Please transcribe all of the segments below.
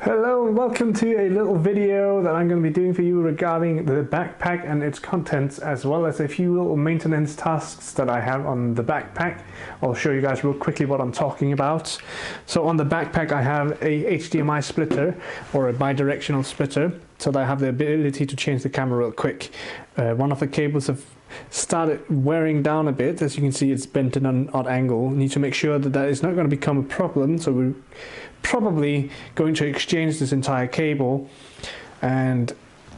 Hello and welcome to a little video that I'm going to be doing for you regarding the backpack and its contents, as well as a few little maintenance tasks that I have on the backpack. I'll show you guys real quickly what I'm talking about. So on the backpack I have a HDMI splitter, or a bi-directional splitter, so that I have the ability to change the camera real quick. One of the cables have started wearing down a bit. As you can see, it's bent in an odd angle. Need to make sure that that is not going to become a problem, so we're probably going to exchange this entire cable and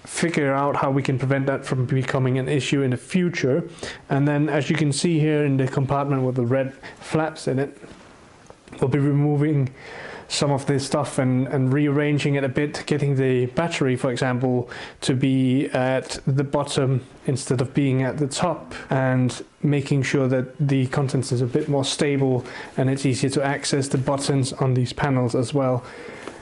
figure out how we can prevent that from becoming an issue in the future. And then, as you can see here in the compartment with the red flaps in it, we'll be removing some of this stuff and rearranging it a bit, getting the battery, for example, to be at the bottom instead of being at the top, and making sure that the contents is a bit more stable and it's easier to access the buttons on these panels as well.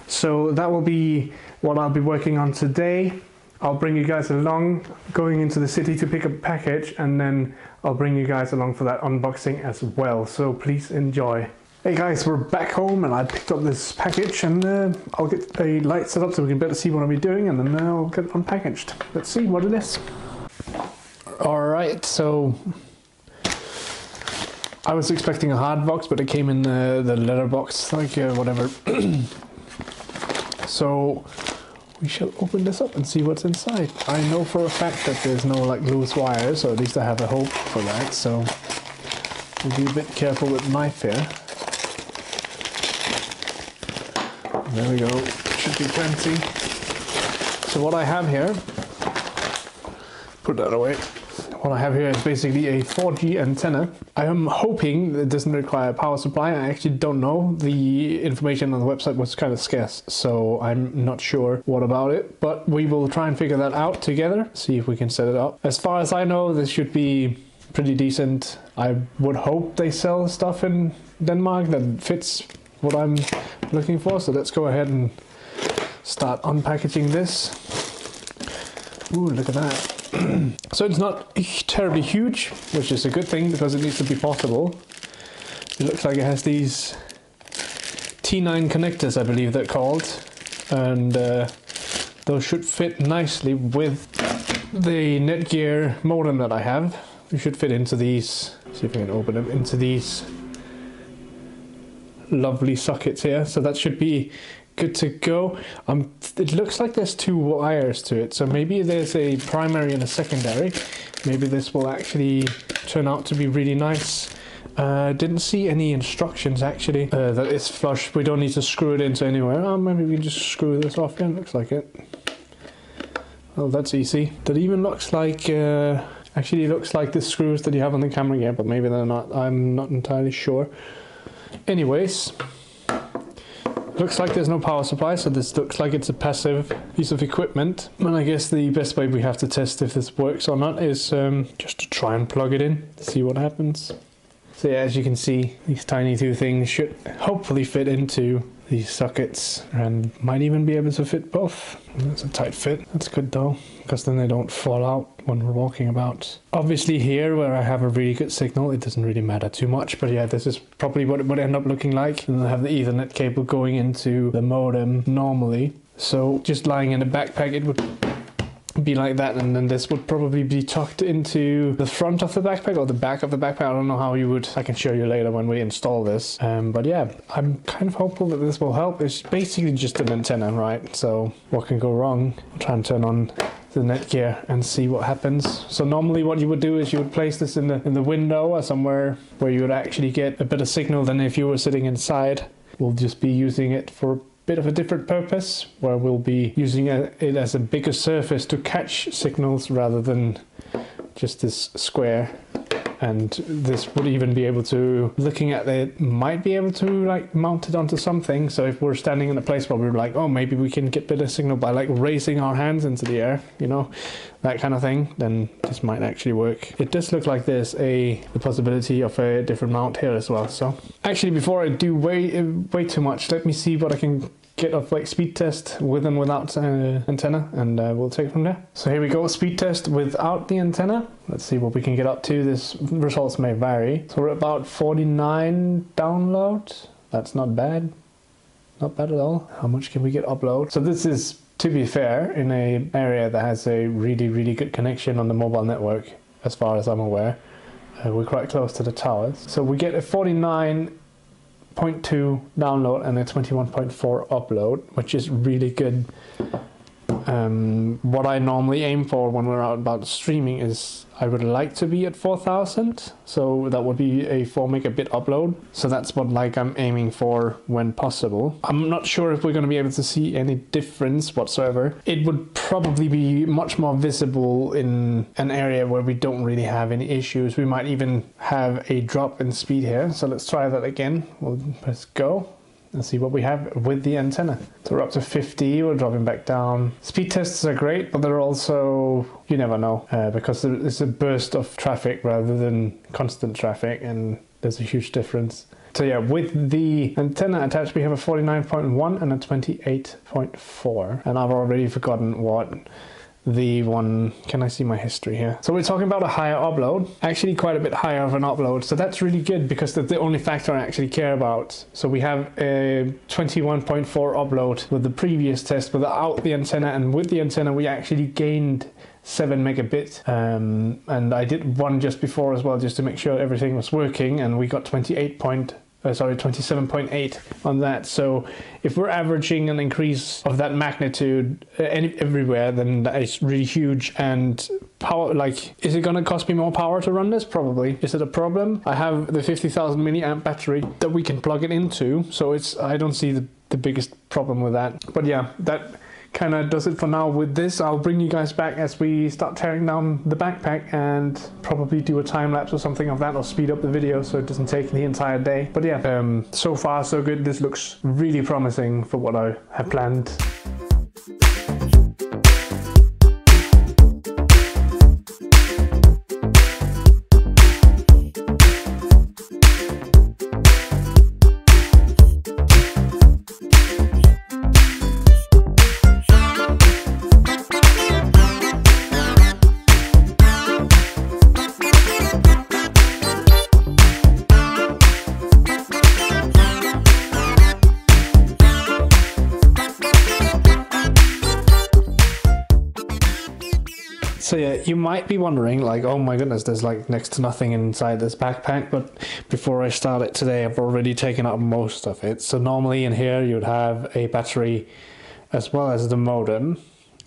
So that will be what I'll be working on today. I'll bring you guys along, going into the city to pick up a package, and then I'll bring you guys along for that unboxing as well. So please enjoy. Hey guys, we're back home and I picked up this package, and I'll get a light set up so we can better see what I'll be doing, and then I'll get it unpackaged. Let's see what it is. Alright, so I was expecting a hard box, but it came in the leather box, like whatever. So we shall open this up and see what's inside. I know for a fact that there's no like loose wires, or at least I have a hope for that, so we'll be a bit careful with the knife here. There we go, should be plenty. So what I have here, put that away. What I have here is basically a 4G antenna. I am hoping it doesn't require a power supply. I actually don't know. The information on the website was kind of scarce, so I'm not sure what about it. But we will try and figure that out together, see if we can set it up. As far as I know, this should be pretty decent. I would hope they sell stuff in Denmark that fits what I'm looking for. So let's go ahead and start unpackaging this. Ooh, look at that. So it's not terribly huge, which is a good thing because it needs to be portable. It looks like it has these T9 connectors, I believe they're called, and those should fit nicely with the Netgear modem that I have. We should fit into these. See if I can open them into these lovely sockets here, so that should be good to go. It looks like there's two wires to it, so maybe there's a primary and a secondary. Maybe this will actually turn out to be really nice. Didn't see any instructions actually that it's flush. We don't need to screw it into anywhere. Oh, maybe we can just screw this off. Yeah, looks like it. Oh, that's easy. That even looks like actually looks like the screws that you have on the camera gear, but maybe they're not. I'm not entirely sure. Anyways, looks like there's no power supply, so this looks like it's a passive piece of equipment. And I guess the best way we have to test if this works or not is just to try and plug it in, see what happens. So yeah, as you can see, these tiny two things should hopefully fit into these sockets, and might even be able to fit both. That's a tight fit. That's good though, because then they don't fall out when we're walking about. Obviously here, where I have a really good signal, it doesn't really matter too much, but yeah, this is probably what it would end up looking like. And I have the Ethernet cable going into the modem normally. So just lying in a backpack, it would be like that, and then this would probably be tucked into the front of the backpack or the back of the backpack. I don't know how you would. I can show you later when we install this. But yeah, I'm kind of hopeful that this will help. It's basically just an antenna, right? So what can go wrong? I'll try and turn on the Netgear and see what happens. So normally what you would do is you would place this in the window or somewhere where you would actually get a better signal than if you were sitting inside. We'll just be using it for bit of a different purpose, where we'll be using it as a bigger surface to catch signals rather than just this square. And this would even be able to, looking at it, might be able to like mount it onto something. So if we're standing in a place where we're like, oh, maybe we can get better signal by like raising our hands into the air, you know, that kind of thing, then this might actually work. It does look like there's the possibility of a different mount here as well. So actually, before I do way too much, let me see what I can get a like speed test with and without antenna, and we'll take it from there. So here we go, speed test without the antenna. Let's see what we can get up to. This results may vary. So we're about 49 download. That's not bad. not bad at all. How much can we get upload? So this is, to be fair, in an area that has a really good connection on the mobile network, as far as I'm aware. We're quite close to the towers. So we get a 49.2 download and a 21.4 upload, which is really good. What I normally aim for when we're out about streaming is I would like to be at 4000, so that would be a 4 megabit upload. So that's what I'm aiming for when possible. I'm not sure if we're going to be able to see any difference whatsoever. It would probably be much more visible in an area where we don't really have any issues. We might even have a drop in speed here. So let's try that again. We'll press go and see what we have with the antenna. So we're up to 50, we're dropping back down. Speed tests are great, but they're also, you never know, because it's a burst of traffic rather than constant traffic, and there's a huge difference. So yeah, with the antenna attached, we have a 49.1 and a 28.4, and I've already forgotten what the one, can I see my history here? So we're talking about a higher upload, actually quite a bit higher of an upload. So that's really good because that's the only factor I actually care about. So we have a 21.4 upload with the previous test without the antenna, and with the antenna we actually gained 7 megabit, and I did one just before as well, just to make sure everything was working, and we got 27.8 on that. So if we're averaging an increase of that magnitude everywhere, then that is really huge. And power, is it going to cost me more power to run this? Probably. Is it a problem? I have the 50,000 milliamp battery that we can plug it into, so I don't see the biggest problem with that. But yeah, that kind of does it for now with this. I'll bring you guys back as we start tearing down the backpack and probably do a time lapse or something of that, or speed up the video so it doesn't take the entire day. But yeah, so far so good. This looks really promising for what I have planned. So yeah, you might be wondering, oh my goodness, there's next to nothing inside this backpack, but before I start it today, I've already taken out most of it. So normally in here you'd have a battery as well as the modem,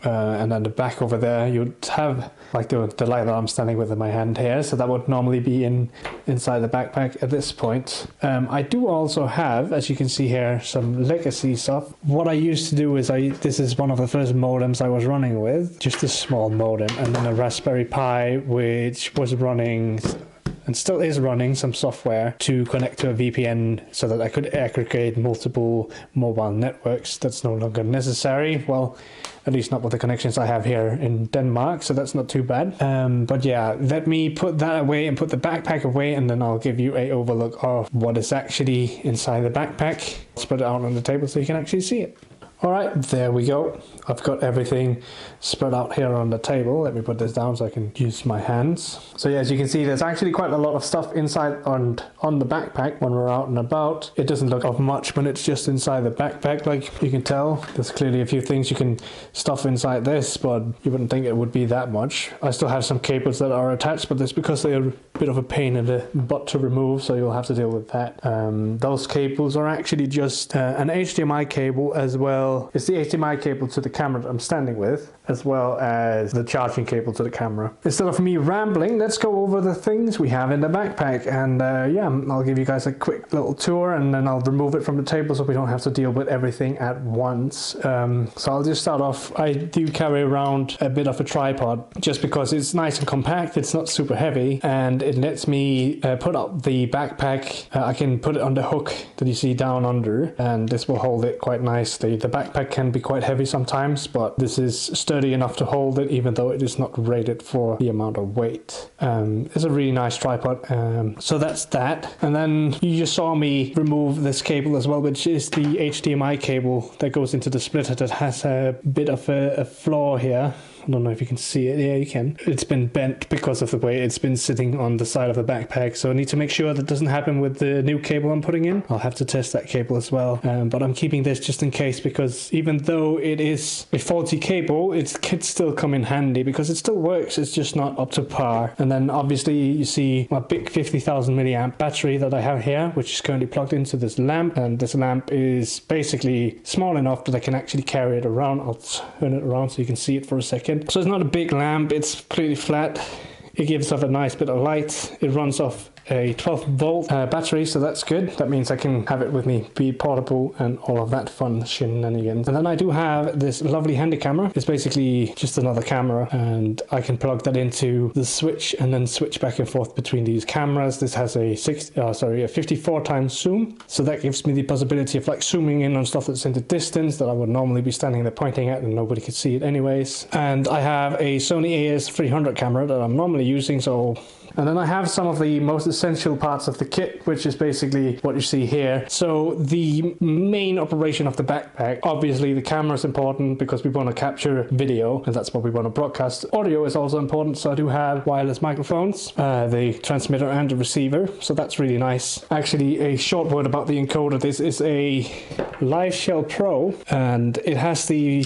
and then the back over there you'd have the light that I'm standing with in my hand here, so that would normally be inside the backpack at this point. I do also have, as you can see here, some legacy stuff. What I used to do is this is one of the first modems I was running with, just a small modem, and then a Raspberry Pi which was running and still is running some software to connect to a VPN so that I could aggregate multiple mobile networks. That's no longer necessary. Well, at least not with the connections I have here in Denmark, so that's not too bad. But yeah, let me put that away and put the backpack away, and then I'll give you an overlook of what is actually inside the backpack. Spread it out on the table so you can actually see it. Alright, there we go. I've got everything spread out here on the table. Let me put this down so I can use my hands. So yeah, as you can see, there's actually quite a lot of stuff inside on the backpack when we're out and about. It doesn't look of much when it's just inside the backpack, like you can tell. There's clearly a few things you can stuff inside this, but you wouldn't think it would be that much. I still have some cables that are attached, but that's because they are a bit of a pain in the butt to remove, so you'll have to deal with that. Those cables are actually just an HDMI cable as well. It's the HDMI cable to the camera that I'm standing with, as well as the charging cable to the camera. Instead of me rambling, let's go over the things we have in the backpack, and yeah, I'll give you guys a quick little tour, and then I'll remove it from the table so we don't have to deal with everything at once. So I'll just start off. I do carry around a bit of a tripod just because it's nice and compact, it's not super heavy, and it lets me put up the backpack. I can put it on the hook that you see down under, and this will hold it quite nicely. The backpack can be quite heavy sometimes, but this is sturdy enough to hold it, even though it is not rated for the amount of weight. It's a really nice tripod. So that's that. And then you just saw me remove this cable as well, which is the HDMI cable that goes into the splitter that has a bit of a flaw here, I don't know if you can see it. Yeah, you can. It's been bent because of the way it's been sitting on the side of the backpack. So I need to make sure that doesn't happen with the new cable I'm putting in. I'll have to test that cable as well. But I'm keeping this just in case, because even though it is a faulty cable, it could still come in handy because it still works. It's just not up to par. And then obviously you see my big 50,000 milliamp battery that I have here, which is currently plugged into this lamp. And this lamp is basically small enough that I can actually carry it around. I'll turn it around so you can see it for a second. So it's not a big lamp, it's completely flat. It gives off a nice bit of light. It runs off a 12-volt battery, so that's good. That means I can have it with me, be portable and all of that fun shenanigans. And then I do have this lovely handy camera. It's basically just another camera, and I can plug that into the switch and then switch back and forth between these cameras. This has a 54 times zoom, so that gives me the possibility of like zooming in on stuff that's in the distance that I would normally be standing there pointing at and nobody could see it anyways. And I have a Sony AS300 camera that I'm normally using, so. And then I have some of the most essential parts of the kit, which is basically what you see here. So the main operation of the backpack, obviously the camera is important because we want to capture video, and that's what we want to broadcast. Audio is also important, so I do have wireless microphones, the transmitter and the receiver, so that's really nice. Actually, a short word about the encoder. This is a Liveshell Pro, and it has the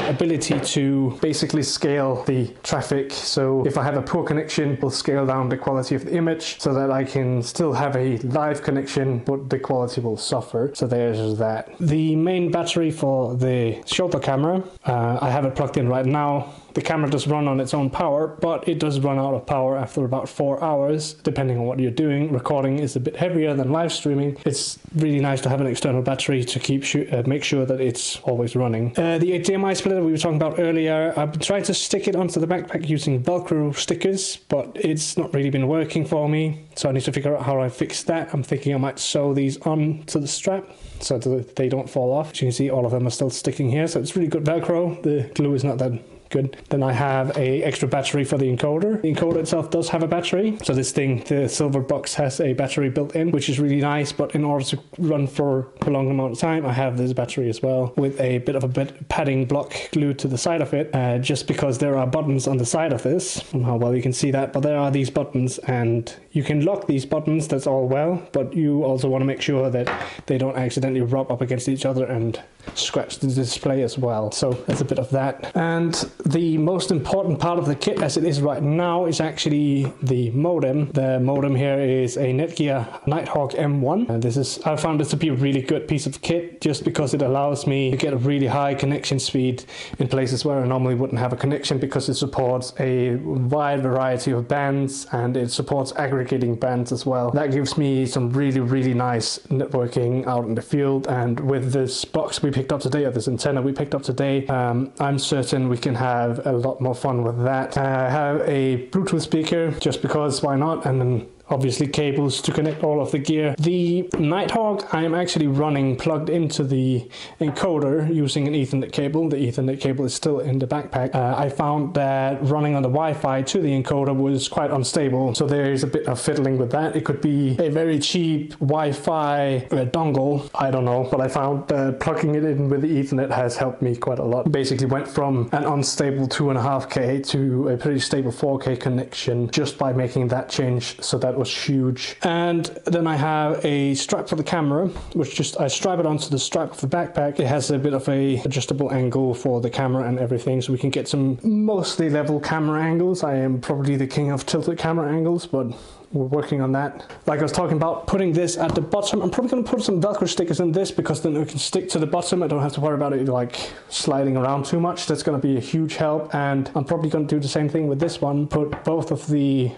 ability to basically scale the traffic. So if I have a poor connection, we'll scale down the quality of the image so that I can still have a live connection, but the quality will suffer. So there's that. The main battery for the shoulder camera, I have it plugged in right now. The camera does run on its own power, but it does run out of power after about 4 hours, depending on what you're doing. Recording is a bit heavier than live streaming. It's really nice to have an external battery to keep make sure that it's always running. The HDMI splitter we were talking about earlier, I've been trying to stick it onto the backpack using Velcro stickers, but it's not really been working for me. So I need to figure out how I fix that. I'm thinking I might sew these on to the strap so that they don't fall off. As you can see, all of them are still sticking here, so it's really good Velcro. The glue is not that good. Then I have a extra battery for the encoder. The encoder itself does have a battery. So this thing, the silver box, has a battery built in, which is really nice. But in order to run for a long amount of time, I have this battery as well with a bit of a padding block glued to the side of it, just because there are buttons on the side of this. I don't know how well you can see that, but there are these buttons, and you can lock these buttons, that's all well, but you also want to make sure that they don't accidentally rub up against each other and scratch the display as well. So that's a bit of that. And the most important part of the kit as it is right now is actually the modem. The modem here is a Netgear Nighthawk M1, and I found this to be a really good piece of kit just because it allows me to get a really high connection speed in places where I normally wouldn't have a connection, because it supports a wide variety of bands and it supports aggregating bands as well. That gives me some really nice networking out in the field, and with this box we picked up today, or this antenna we picked up today, I'm certain we can have a lot more fun with that. I have a Bluetooth speaker just because, why not, and then obviously cables to connect all of the gear. The Nighthawk I am actually running plugged into the encoder using an Ethernet cable. The Ethernet cable is still in the backpack. I found that running on the Wi-Fi to the encoder was quite unstable, so there is a bit of fiddling with that. It could be a very cheap Wi-Fi dongle, I don't know, but I found that plugging it in with the Ethernet has helped me quite a lot. Basically went from an unstable 2.5K to a pretty stable 4K connection just by making that change, so that was huge. And then I have a strap for the camera, which I strap it onto the strap of the backpack. It has a bit of a adjustable angle for the camera and everything, so we can get some mostly level camera angles. I am probably the king of tilted camera angles, but we're working on that. Like I was talking about putting this at the bottom, I'm probably going to put some Velcro stickers in this because then it can stick to the bottom. I don't have to worry about it like sliding around too much. That's going to be a huge help. And I'm probably going to do the same thing with this one. Put both of the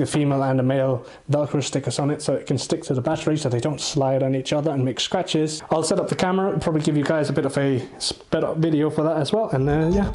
female and the male Velcro stickers on it so it can stick to the battery so they don't slide on each other and make scratches. I'll set up the camera and probably give you guys a bit of a sped up video for that as well. And yeah.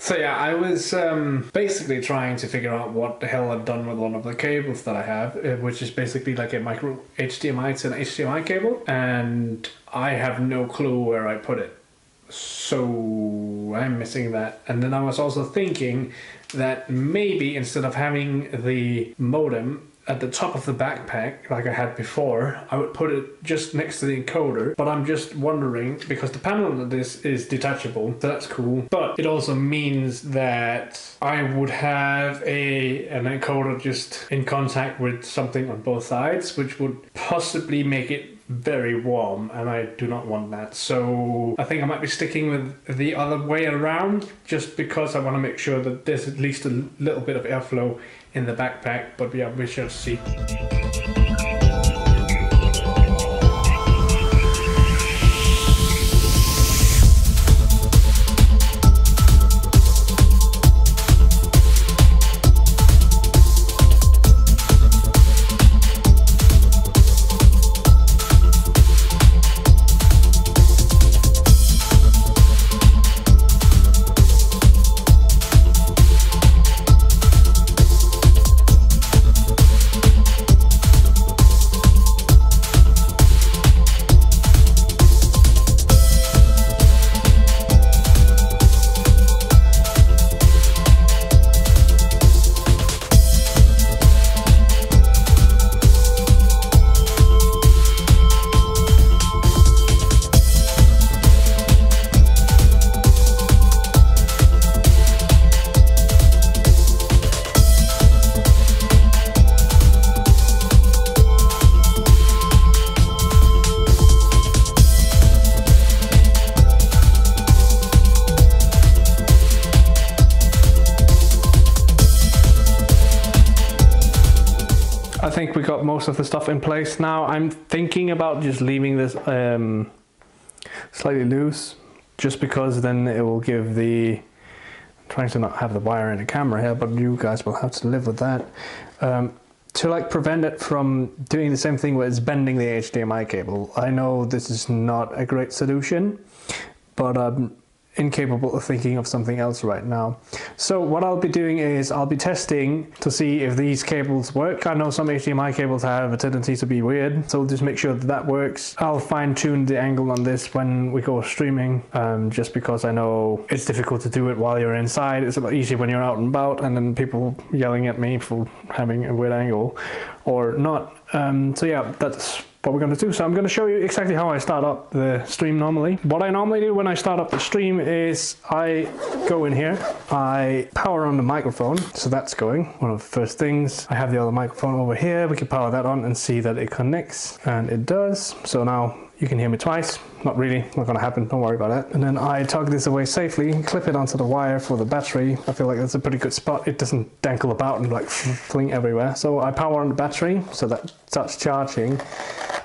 So yeah, I was basically trying to figure out what the hell I've done with one of the cables that I have, which is basically like a micro HDMI to an HDMI cable, and I have no clue where I put it. So I'm missing that. And then I was also thinking that maybe instead of having the modem at the top of the backpack like I had before, I would put it just next to the encoder. But I'm just wondering, because the panel of this is detachable, so that's cool, but it also means that I would have an encoder just in contact with something on both sides, which would possibly make it very warm, and I do not want that. So I think I might be sticking with the other way around, just because I want to make sure that there's at least a little bit of airflow in the backpack. But yeah, we shall see. I think we got most of the stuff in place now. I'm thinking about just leaving this slightly loose, just because then it will give the, I'm trying to not have the wire in the camera here, but you guys will have to live with that, to like prevent it from doing the same thing where it's bending the HDMI cable. I know this is not a great solution, but I'm incapable of thinking of something else right now. So what I'll be doing is I'll be testing to see if these cables work. I know some HDMI cables have a tendency to be weird, so just make sure that that works. I'll fine tune the angle on this when we go streaming, just because I know it's difficult to do it while you're inside. It's a lot easier when you're out and about, and then people yelling at me for having a weird angle or not. So yeah, that's what we're going to do. So I'm going to show you exactly how I start up the stream normally. What I normally do when I start up the stream is I go in here, I power on the microphone, so that's going, one of the first things. I have the other microphone over here, we can power that on and see that it connects, and it does. So now you can hear me twice. Not really, not gonna happen, don't worry about that. And then I tug this away safely, clip it onto the wire for the battery. I feel like that's a pretty good spot. It doesn't dangle about and like fling everywhere. So I power on the battery so that starts charging.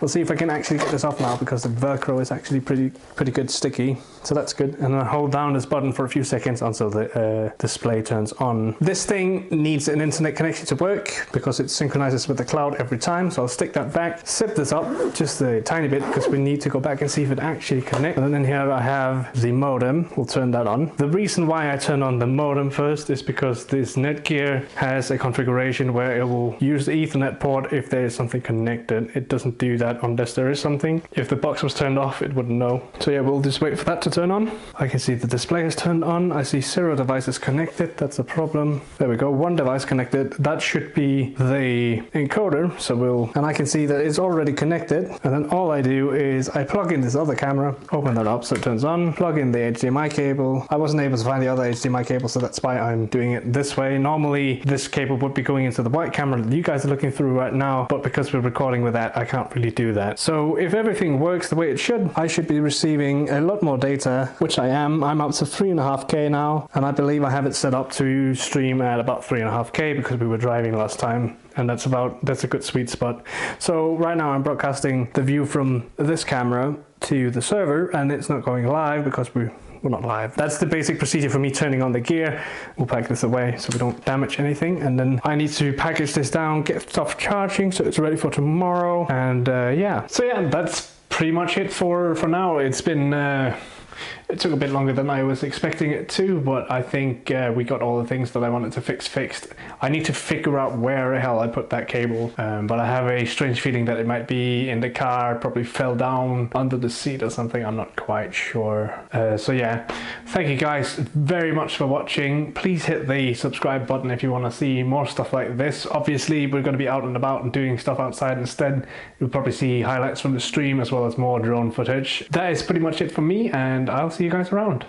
We'll see if I can actually get this off now, because the Velcro is actually pretty good sticky. So that's good. And then I hold down this button for a few seconds until the display turns on. This thing needs an internet connection to work because it synchronizes with the cloud every time. So I'll stick that back, zip this up just a tiny bit because we need to go back and see if it actually connects. And then here I have the modem. We'll turn that on. The reason why I turn on the modem first is because this Netgear has a configuration where it will use the Ethernet port if there is something connected. It doesn't do that unless there is something. If the box was turned off, it wouldn't know. So yeah, we'll just wait for that to turn on. I can see the display is turned on. I see 0 devices connected. That's a problem. There we go, 1 device connected. That should be the encoder. So and I can see that it's already connected. And then all I do is I plug in this other camera, open that up so it turns on, plug in the HDMI cable. I wasn't able to find the other HDMI cable, so that's why I'm doing it this way. Normally this cable would be going into the white camera that you guys are looking through right now, but because we're recording with that, I can't really do that. So if everything works the way it should, I should be receiving a lot more data, which I am. I'm up to 3.5K now, and I believe I have it set up to stream at about 3.5K because we were driving last time, and that's a good sweet spot. So right now I'm broadcasting the view from this camera to the server, and it's not going live because we're not live. That's the basic procedure for me turning on the gear. We'll pack this away so we don't damage anything, and then I need to package this down, get stuff charging so it's ready for tomorrow, and yeah. So yeah, that's pretty much it for now. It's been It took a bit longer than I was expecting it to, but I think we got all the things that I wanted to fixed. I need to figure out where the hell I put that cable, but I have a strange feeling that it might be in the car, probably fell down under the seat or something, I'm not quite sure. So yeah, thank you guys very much for watching. Please hit the subscribe button if you want to see more stuff like this. Obviously we're going to be out and about and doing stuff outside instead. You'll probably see highlights from the stream as well as more drone footage. That is pretty much it for me, and I'll see you guys around.